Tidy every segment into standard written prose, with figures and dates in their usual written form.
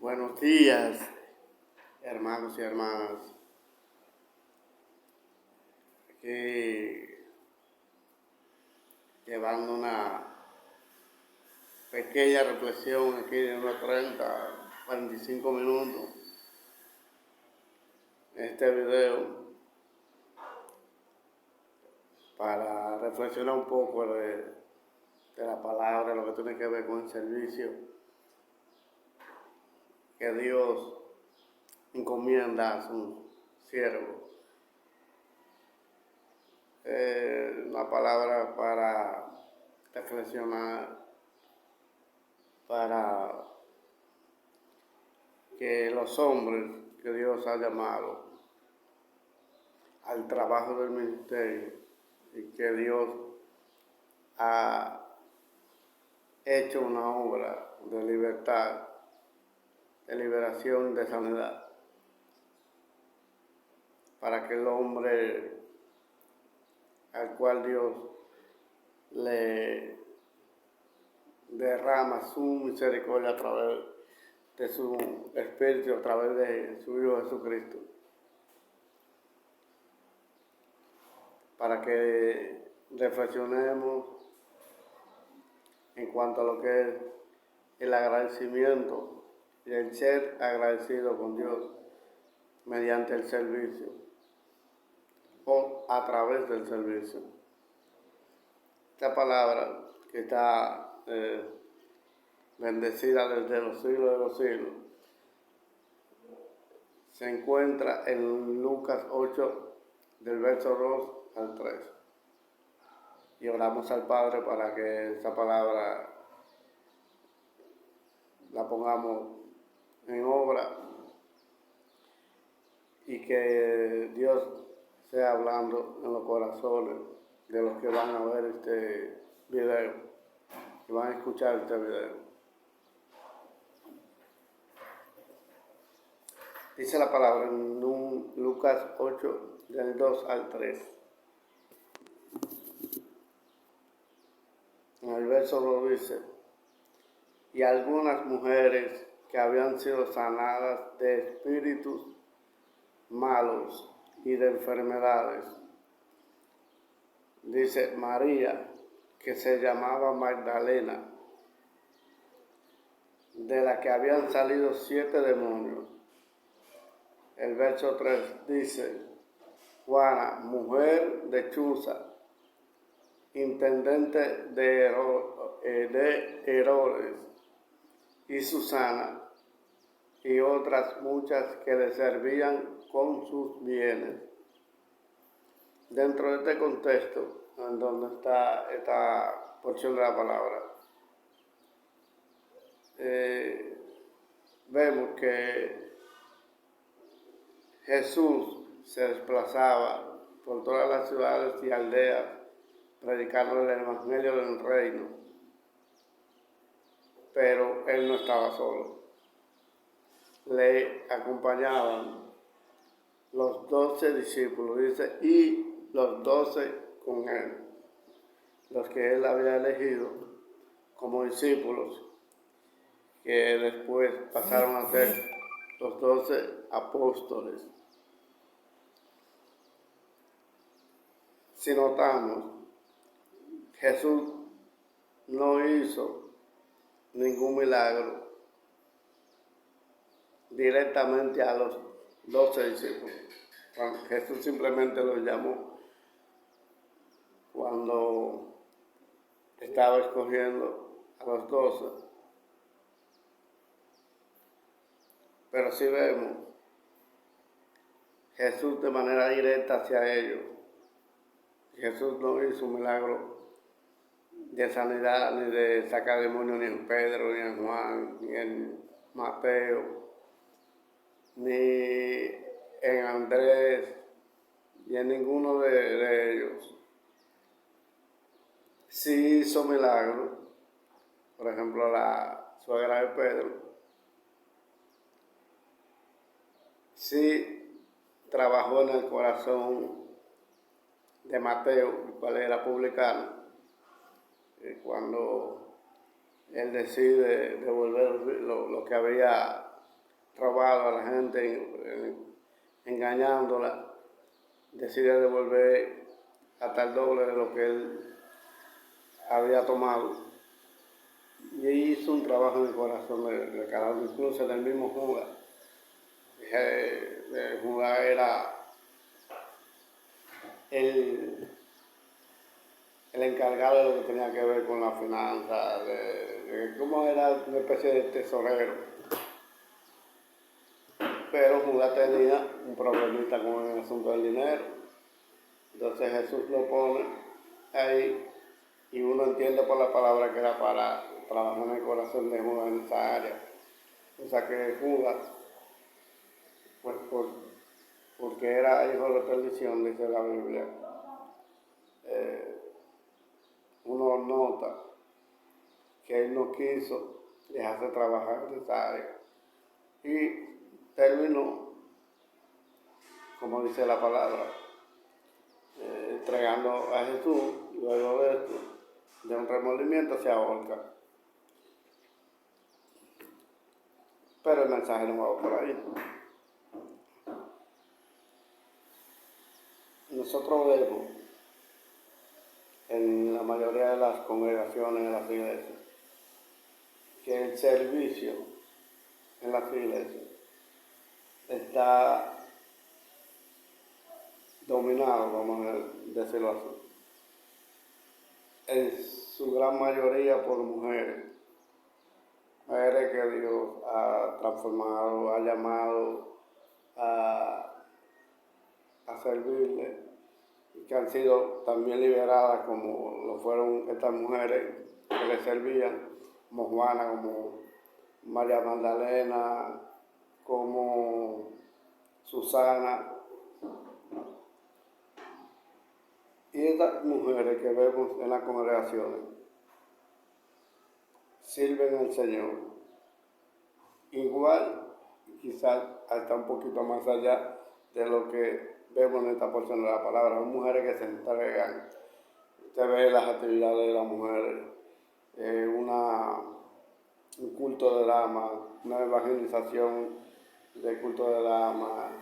Buenos días, hermanos y hermanas. Aquí llevando una pequeña reflexión aquí de unos 45 minutos en este video para reflexionar un poco de la palabra, lo que tiene que ver con el servicio que Dios encomienda a su siervo. Una palabra para reflexionar, para que los hombres que Dios ha llamado al trabajo del ministerio y que Dios ha hecho una obra de libertad, de liberación, de sanidad, para que el hombre al cual Dios le derrama su misericordia a través de su Espíritu, a través de su Hijo Jesucristo, para que reflexionemos en cuanto a lo que es el agradecimiento y el ser agradecido con Dios mediante el servicio o a través del servicio. Esta palabra que está bendecida desde los siglos de los siglos se encuentra en Lucas 8 del verso 2 al 3. Y oramos al Padre para que esa palabra la pongamos en obra y que Dios sea hablando en los corazones de los que van a ver este video, que van a escuchar este video. Dice la palabra en Lucas 8 del 2 al 3. En el verso 2 dice: y algunas mujeres que habían sido sanadas de espíritus malos y de enfermedades. Dice María, que se llamaba Magdalena, de la que habían salido 7 demonios. El verso 3 dice: Juana, mujer de Chuza, intendente de Herodes, y Susana, y otras muchas que le servían con sus bienes. Dentro de este contexto, en donde está esta porción de la palabra, vemos que Jesús se desplazaba por todas las ciudades y aldeas predicando el evangelio del reino, pero él no estaba solo. Le acompañaban los 12 discípulos, dice, y los 12 con él, los que él había elegido como discípulos, que después pasaron a ser los 12 apóstoles. Si notamos, Jesús no hizo ningún milagro directamente a los 12 discípulos. Jesús simplemente los llamó cuando estaba escogiendo a los 12. Pero si vemos Jesús de manera directa hacia ellos, Jesús no hizo un milagro de sanidad, ni de sacar demonios, ni en Pedro, ni en Juan, ni en Mateo, ni en Andrés, y en ninguno de ellos. Sí hizo milagros, por ejemplo, la suegra de Pedro, sí trabajó en el corazón de Mateo, el cual era publicano, cuando él decide devolver lo que había robado a la gente, engañándola, decide devolver hasta el doble de lo que él había tomado. Y él hizo un trabajo en el corazón de cada uno, incluso del mismo Judas. Judas era el encargado de lo que tenía que ver con la finanza, de cómo era una especie de tesorero. Pero Judas tenía un problemita con el asunto del dinero. Entonces Jesús lo pone ahí y uno entiende por la palabra que era para trabajar en el corazón de Judas en esa área. O sea que Judas, pues porque era hijo de perdición, dice la Biblia, uno nota que él no quiso dejarse trabajar en esa área. Y terminó, como dice la palabra, entregando a Jesús. Luego de esto, de un remordimiento, se ahorca. Pero el mensaje no va por ahí. Nosotros vemos en la mayoría de las congregaciones de las iglesias que el servicio en las iglesias está dominado, vamos a decirlo así, en su gran mayoría por mujeres que Dios ha transformado, ha llamado a servirle, y que han sido también liberadas como lo fueron estas mujeres que le servían, como Juana, como María Magdalena, como Susana. Y estas mujeres que vemos en las congregaciones sirven al Señor igual, quizás hasta un poquito más allá de lo que vemos en esta porción de la palabra. Son mujeres que se entregan. Usted ve las actividades de las mujeres, un culto de damas, una evangelización del culto de damas,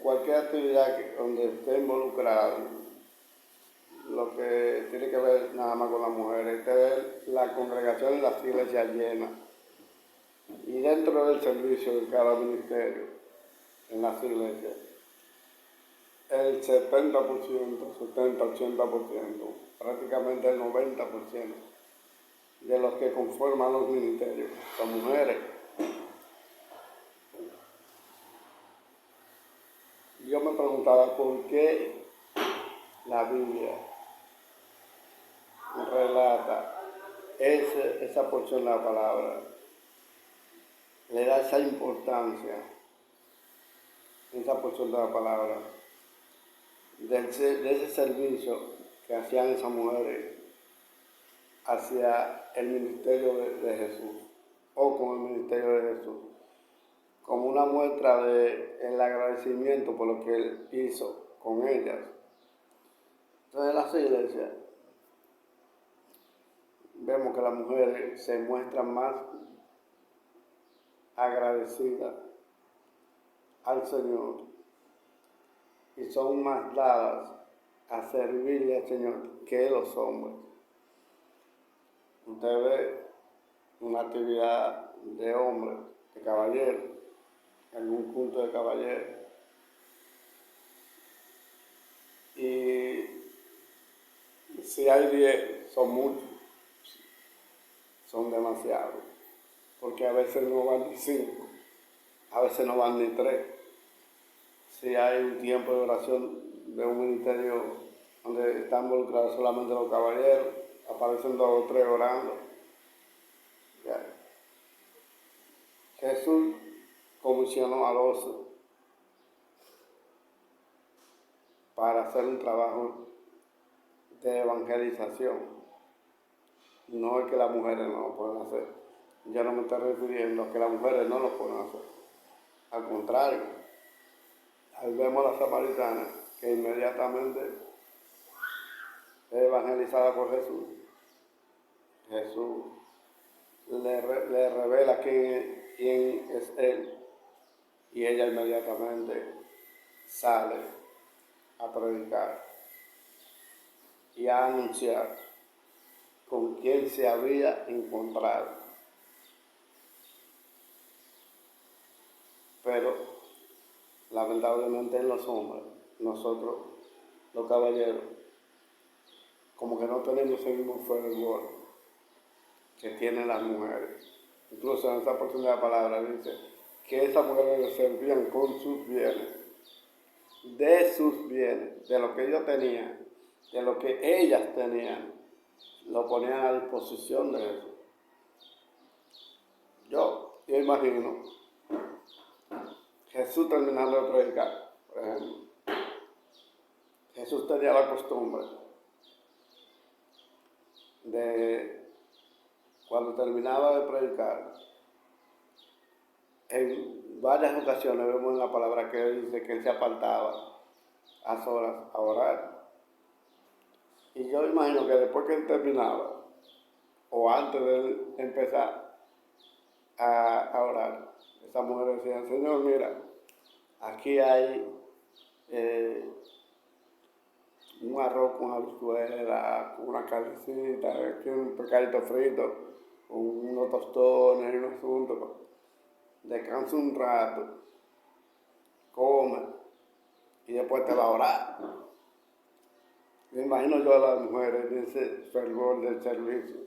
cualquier actividad donde esté involucrada, lo que tiene que ver nada más con las mujeres. Usted ve la congregación y las iglesias llenas. Y dentro del servicio de cada ministerio en las iglesias, el 70%, 70, 80%, prácticamente el 90% de los que conforman los ministerios son mujeres. Yo me preguntaba por qué la Biblia relata esa porción de la palabra, le da esa importancia, esa porción de la palabra, de ese servicio que hacían esas mujeres hacia el ministerio de Jesús, o con el ministerio de Jesús, como una muestra del agradecimiento por lo que Él hizo con ellas. Entonces en las iglesias vemos que las mujeres se muestran más agradecidas al Señor y son más dadas a servirle al Señor que los hombres. Usted ve una actividad de hombres, de caballeros, algún culto de caballeros, y si hay 10, son muchos, son demasiados, porque a veces no van ni 5, a veces no van ni 3. Si hay un tiempo de oración de un ministerio donde están involucrados solamente los caballeros, aparecen 2 o 3 orando. Ya. Jesús comisionó a 12 para hacer un trabajo de evangelización. No es que las mujeres no lo pueden hacer. Yo no me estoy refiriendo a que las mujeres no lo pueden hacer. Al contrario, ahí vemos a la samaritana que inmediatamente es evangelizada por Jesús. Jesús le revela quién es quién es él, y ella inmediatamente sale a predicar y a anunciar con quién se había encontrado. Pero lamentablemente en los hombres, nosotros, los caballeros, como que no tenemos el mismo fervor que tienen las mujeres. Incluso en esta porción de la palabra dice que esas mujeres le servían con sus bienes, de sus bienes, de lo que ellos tenían, de lo que ellas tenían, lo ponían a disposición de eso. Yo imagino Jesús terminando de predicar, por ejemplo. Jesús tenía la costumbre de, cuando terminaba de predicar, en varias ocasiones vemos en la palabra que él dice que él se apartaba a solas a orar. Y yo imagino que después que él terminaba, o antes de él empezar a orar, esas mujeres decían: Señor, mira, aquí hay un arroz con habichuela, con una carnecita, aquí un pescadito frito, con unos tostones y unos asuntos. Descansa un rato, come y después te va a orar. Me imagino yo a las mujeres en ese fervor del servicio,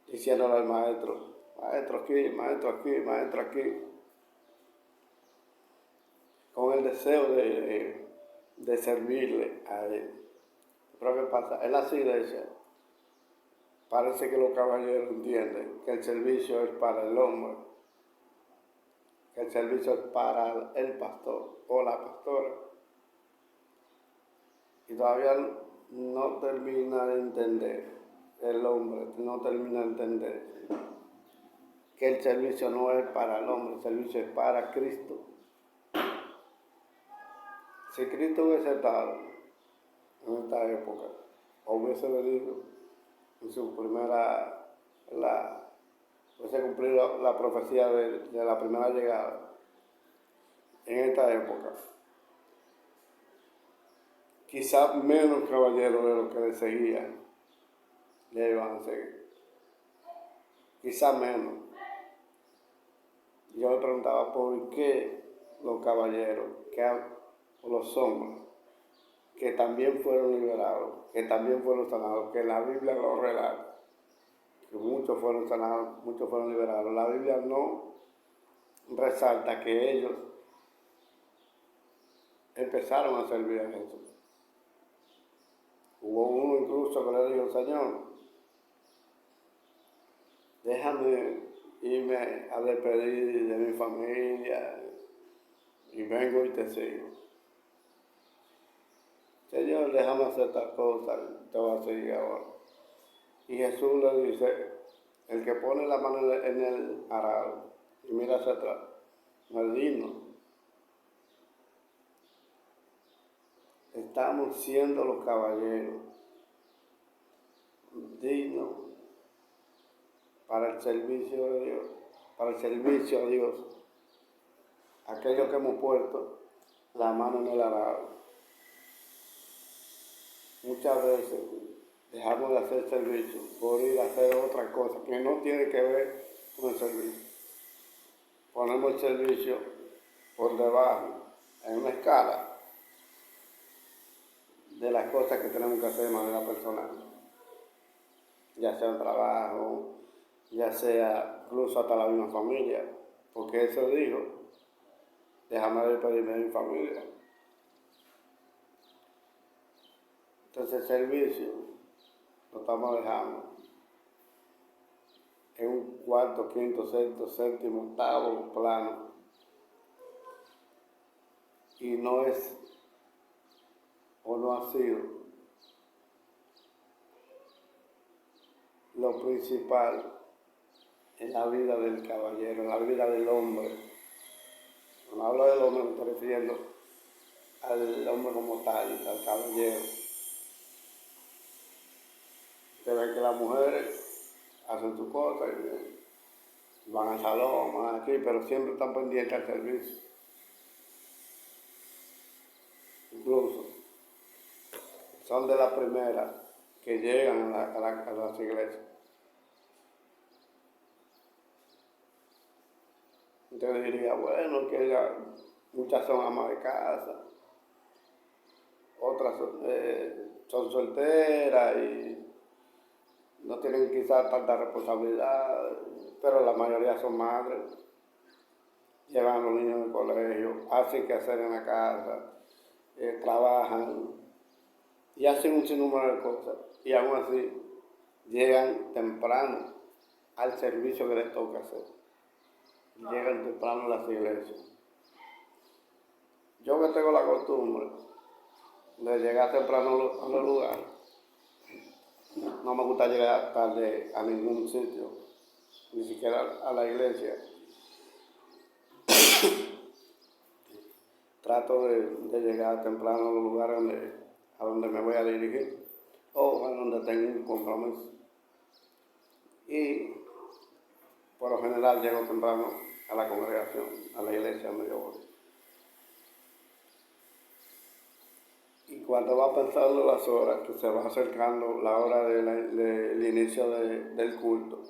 diciéndole al maestro: maestro aquí, maestro aquí, maestro aquí, con el deseo de servirle a él. Pero ¿qué pasa? En las iglesias parece que los caballeros entienden que el servicio es para el hombre, que el servicio es para el pastor o la pastora. Y todavía no termina de entender, el hombre no termina de entender que el servicio no es para el hombre, el servicio es para Cristo. Si Cristo hubiese estado en esta época, o hubiese venido en su primera, hubiese cumplido la profecía de la primera llegada, en esta época, quizás menos caballeros de los que le seguían le iban a seguir. Quizás menos. Yo me preguntaba por qué los caballeros, los hombres, que también fueron liberados, que también fueron sanados, que la Biblia lo relata, que muchos fueron sanados, muchos fueron liberados. La Biblia no resalta que ellos empezaron a servir a Jesús. Hubo uno incluso que le dijo: Señor, déjame irme a despedir de mi familia y vengo y te sigo. Señor, déjame hacer estas cosas, te voy a seguir ahora. Y Jesús le dice: el que pone la mano en el arado y mira hacia atrás, no es digno. Estamos siendo los caballeros dignos para el servicio de Dios, para el servicio a Dios. Aquellos que hemos puesto la mano en el arado. Muchas veces dejamos de hacer servicio por ir a hacer otra cosa que no tiene que ver con el servicio. Ponemos el servicio por debajo, en una escala de las cosas que tenemos que hacer de manera personal, ya sea un trabajo, ya sea incluso hasta la misma familia, porque eso dijo: déjame despedirme de mi familia. Entonces el servicio lo estamos dejando en un cuarto, quinto, sexto, séptimo, octavo plano, y no es o no ha sido lo principal en la vida del caballero, en la vida del hombre. Cuando hablo del hombre me estoy refiriendo al hombre como tal, al caballero. Se ve que las mujeres hacen su cosa y bien, van al salón, van aquí, pero siempre están pendientes al servicio. Incluso son de las primeras que llegan a las iglesias. Entonces diría, bueno, que muchas son amas de casa, otras son solteras y no tienen quizás tanta responsabilidad, pero la mayoría son madres, llevan a los niños al colegio, hacen que hacer en la casa, trabajan y hacen un sinnúmero de cosas. Y aún así llegan temprano al servicio que les toca hacer. Llegan temprano a las iglesias. Yo que tengo la costumbre de llegar temprano a los lugares, no me gusta llegar tarde a ningún sitio, ni siquiera a la iglesia. Trato de llegar temprano a los lugares a donde me voy a dirigir o a donde tengo un compromiso. Y por lo general llego temprano a la congregación, a la iglesia donde yo voy. Y cuando va pasando las horas, que se va acercando la hora del inicio del culto,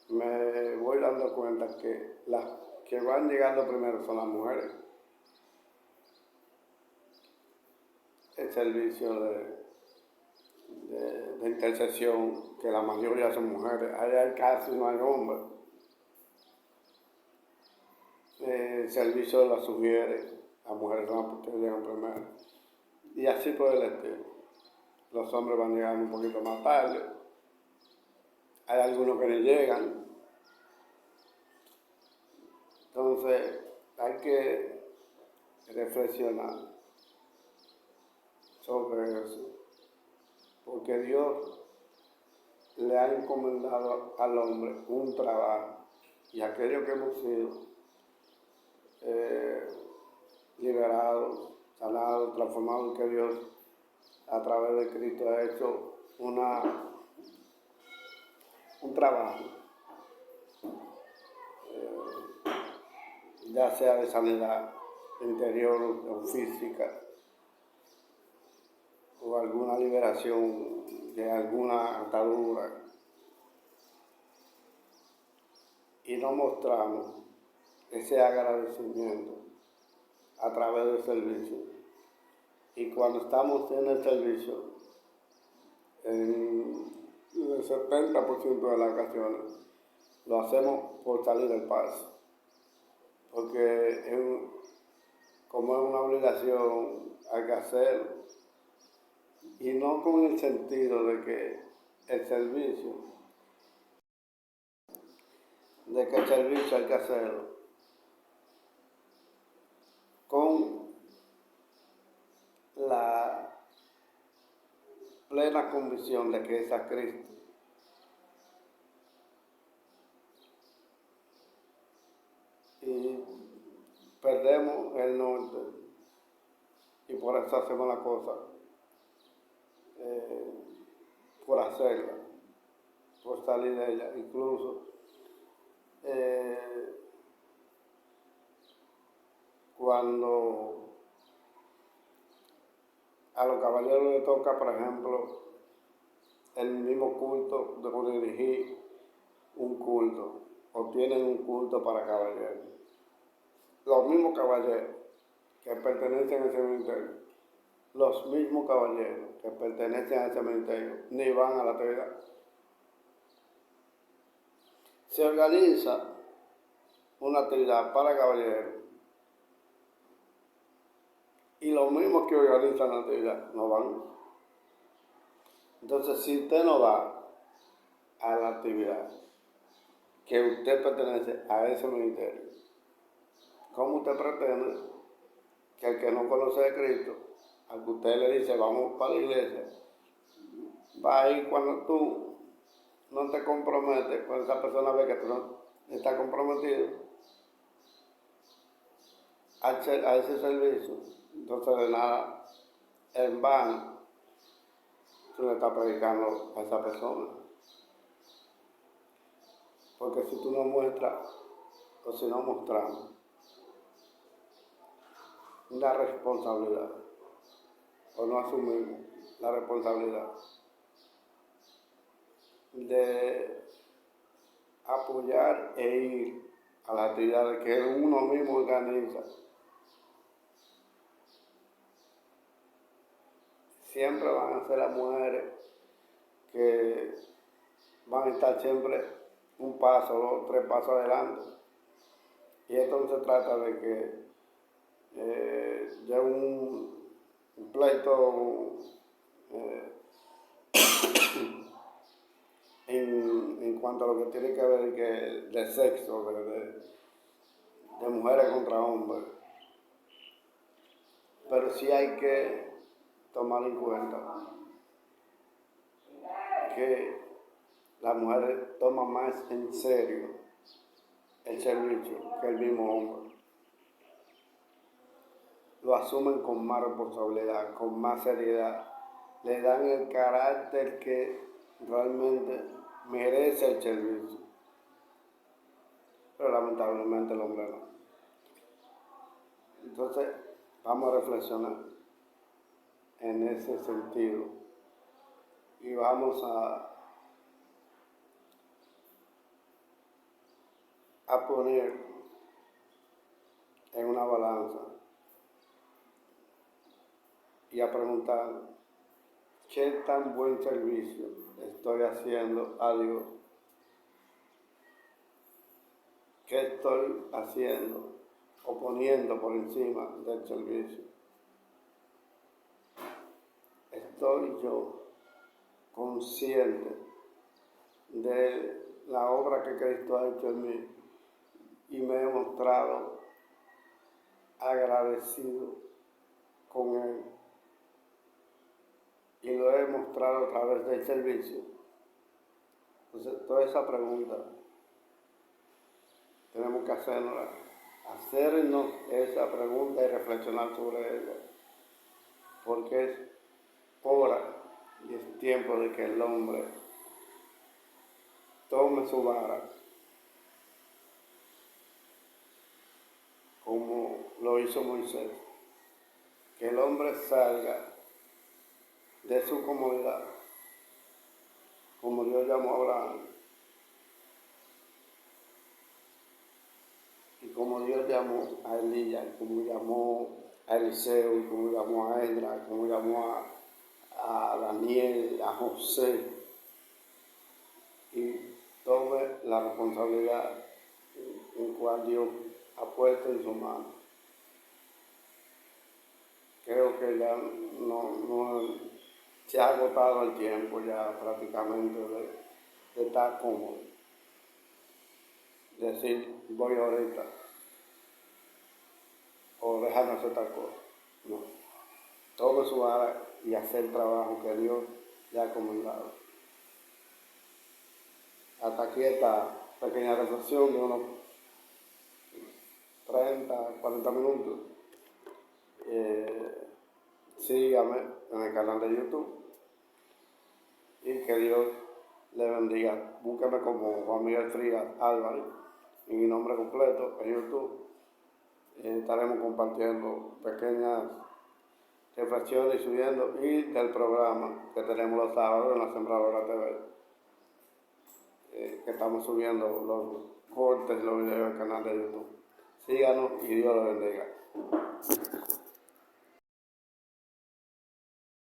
me voy dando cuenta que las que van llegando primero son las mujeres. El servicio de intercesión, que la mayoría son mujeres, allá casi no hay hombres. El servicio de las sugieres, las mujeres son las que llegan primero. Y así por el estilo. Los hombres van llegando un poquito más tarde. Hay algunos que no llegan. Entonces hay que reflexionar sobre eso. Porque Dios le ha encomendado al hombre un trabajo. Y aquellos que hemos sido liberados, sanados, transformados, que Dios a través de Cristo ha hecho un trabajo, ya sea de sanidad interior o física, o alguna liberación de alguna atadura, y nos mostramos ese agradecimiento a través del servicio. Y cuando estamos en el servicio, en el 70% de las ocasiones, lo hacemos por salir del paso. Porque como es una obligación, hay que hacerlo. Y no con el sentido de que el servicio hay que hacerlo con la plena convicción de que es a Cristo. Y perdemos el norte y por eso hacemos la cosa por hacerla, por salir de ella. Incluso cuando a los caballeros les toca, por ejemplo, el mismo culto de dirigir un culto, o tienen un culto para caballeros. Los mismos caballeros que pertenecen a ese ministerio, los mismos caballeros que pertenecen a ese ministerio, ni van a la actividad. Se organiza una actividad para caballeros y los mismos que organizan la actividad no van. Entonces, si usted no va a la actividad que usted pertenece a ese ministerio, ¿cómo usted pretende que el que no conoce de Cristo, al que usted le dice vamos para la iglesia, va a ir cuando tú no te comprometes, cuando esa persona ve que tú no estás comprometido a ese servicio? Entonces de nada, en vano, tú le estás predicando a esa persona. Porque si tú no muestras, o si no mostramos una responsabilidad, o no asumimos la responsabilidad de apoyar e ir a las actividades que uno mismo organiza, siempre van a ser las mujeres que van a estar siempre un paso, dos, tres pasos adelante. Y esto no se trata de que de un pleito en cuanto a lo que tiene que ver de sexo, de mujeres contra hombres. Pero sí hay que tomar en cuenta que las mujeres toman más en serio el servicio que el mismo hombre. Lo asumen con más responsabilidad, con más seriedad, le dan el carácter que realmente merece el servicio. Pero lamentablemente el hombre no. Entonces, vamos a reflexionar en ese sentido y vamos a poner en una balanza y a preguntar qué tan buen servicio estoy haciendo a Dios, qué estoy haciendo o poniendo por encima del servicio. Estoy yo consciente de la obra que Cristo ha hecho en mí y me he mostrado agradecido con Él y lo he mostrado a través del servicio. Entonces, toda esa pregunta tenemos que hacernos esa pregunta y reflexionar sobre ella, porque es hora y es tiempo de que el hombre tome su vara, como lo hizo Moisés, que el hombre salga de su comodidad, como Dios llamó a Abraham, y como Dios llamó a Elías, como llamó a Eliseo, y como llamó a Edra, como llamó a Daniel, a José, y tome la responsabilidad en cual Dios ha puesto en su mano. Creo que ya no se ha agotado el tiempo ya prácticamente de estar cómodo. Decir, voy ahorita, o dejarme hacer tal cosa. No. Todo su vara y hacer el trabajo que Dios le ha comandado. Hasta aquí esta pequeña reflexión de unos 30, 40 minutos. Sígame en el canal de YouTube y que Dios le bendiga. Búsqueme como Juan Miguel Frías Álvarez y mi nombre completo en YouTube. Estaremos compartiendo pequeñas reflexiones y subiendo, y del programa que tenemos los sábados en la Sembradora TV, que estamos subiendo los cortes, los videos del canal de YouTube. Síganos y Dios los bendiga.